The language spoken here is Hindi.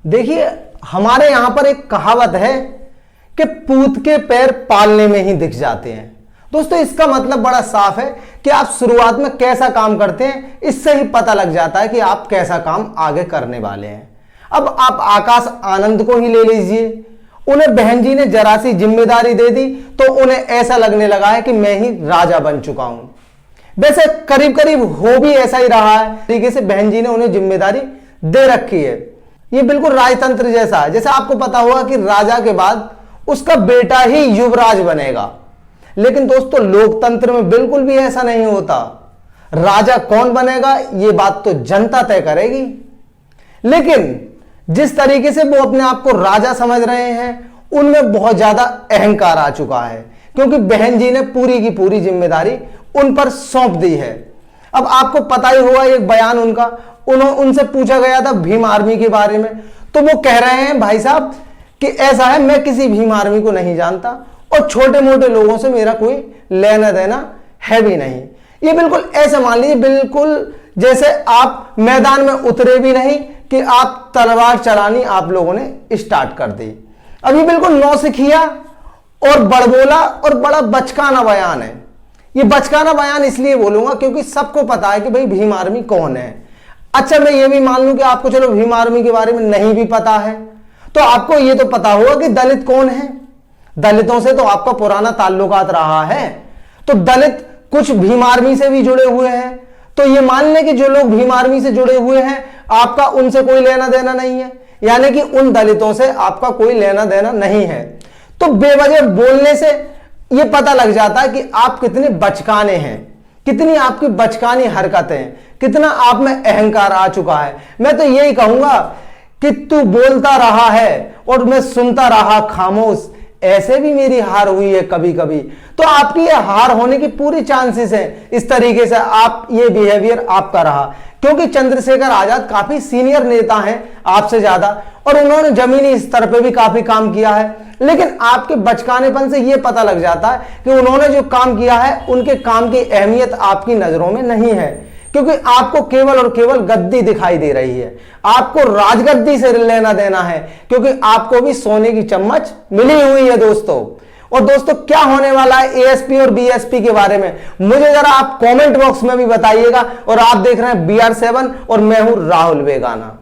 देखिए, हमारे यहां पर एक कहावत है कि पूत के पैर पालने में ही दिख जाते हैं। दोस्तों, इसका मतलब बड़ा साफ है कि आप शुरुआत में कैसा काम करते हैं, इससे ही पता लग जाता है कि आप कैसा काम आगे करने वाले हैं। अब आप आकाश आनंद को ही ले लीजिए। उन्हें बहन जी ने जरा सी जिम्मेदारी दे दी तो उन्हें ऐसा लगने लगा है कि मैं ही राजा बन चुका हूं। वैसे करीब करीब हो भी ऐसा ही रहा है। तरीके से बहन जी ने उन्हें जिम्मेदारी दे रखी है। ये बिल्कुल राजतंत्र जैसा है। जैसे आपको पता होगा कि राजा के बाद उसका बेटा ही युवराज बनेगा, लेकिन दोस्तों लोकतंत्र में बिल्कुल भी ऐसा नहीं होता। राजा कौन बनेगा ये बात तो जनता तय करेगी, लेकिन जिस तरीके से वो अपने आप को राजा समझ रहे हैं उनमें बहुत ज्यादा अहंकार आ चुका है, क्योंकि बहन जी ने पूरी की पूरी जिम्मेदारी उन पर सौंप दी है। अब आपको पता ही होगा एक बयान उनसे पूछा गया था भीम आर्मी के बारे में, तो वो कह रहे हैं भाई साहब कि ऐसा है, मैं किसी भीम आर्मी को नहीं जानता और छोटे मोटे लोगों से मेरा कोई लेना देना है भी नहीं। ये बिल्कुल ऐसे मान लीजिए, बिल्कुल जैसे आप मैदान में उतरे भी नहीं कि आप तलवार चलानी आप लोगों ने स्टार्ट कर दी। अब ये बिल्कुल नौसिखिया और बड़बोला और बड़ा बचकाना बयान है। ये बचकाना बयान इसलिए बोलूंगा क्योंकि सबको पता है कि भाई भीम आर्मी कौन है। अच्छा, मैं ये भी मान लूं कि आपको चलो भीम आर्मी के बारे में नहीं भी पता है, तो आपको ये तो पता होगा कि दलित कौन है। दलितों से तो आपका पुराना ताल्लुकात रहा है, तो दलित कुछ भीम आर्मी से भी जुड़े हुए हैं। तो ये मान लें कि जो लोग भीम आर्मी से जुड़े हुए हैं आपका उनसे कोई लेना देना नहीं है, यानी कि उन दलितों से आपका कोई लेना देना नहीं है। तो बेवजह बोलने से ये पता लग जाता है कि आप कितने बचकाने हैं, कितनी आपकी बचकानी हरकतें हैं, कितना आप में अहंकार आ चुका है। मैं तो यही कहूंगा कि तू बोलता रहा है और मैं सुनता रहा खामोश, ऐसे भी मेरी हार हुई है कभी कभी। तो आपकी ये हार होने की पूरी चांसेस है, इस तरीके से आप ये बिहेवियर आपका रहा, क्योंकि चंद्रशेखर आजाद काफी सीनियर नेता हैं आपसे ज्यादा और उन्होंने जमीनी स्तर पे भी काफी काम किया है। लेकिन आपके बचकानेपन से ये पता लग जाता है कि उन्होंने जो काम किया है उनके काम की अहमियत आपकी नजरों में नहीं है, क्योंकि आपको केवल और केवल गद्दी दिखाई दे रही है। आपको राजगद्दी से लेना देना है, क्योंकि आपको भी सोने की चम्मच मिली हुई है दोस्तों। और दोस्तों, क्या होने वाला है एएसपी और बीएसपी के बारे में मुझे जरा आप कमेंट बॉक्स में भी बताइएगा। और आप देख रहे हैं BR7 और मैं हूं राहुल वेगाना।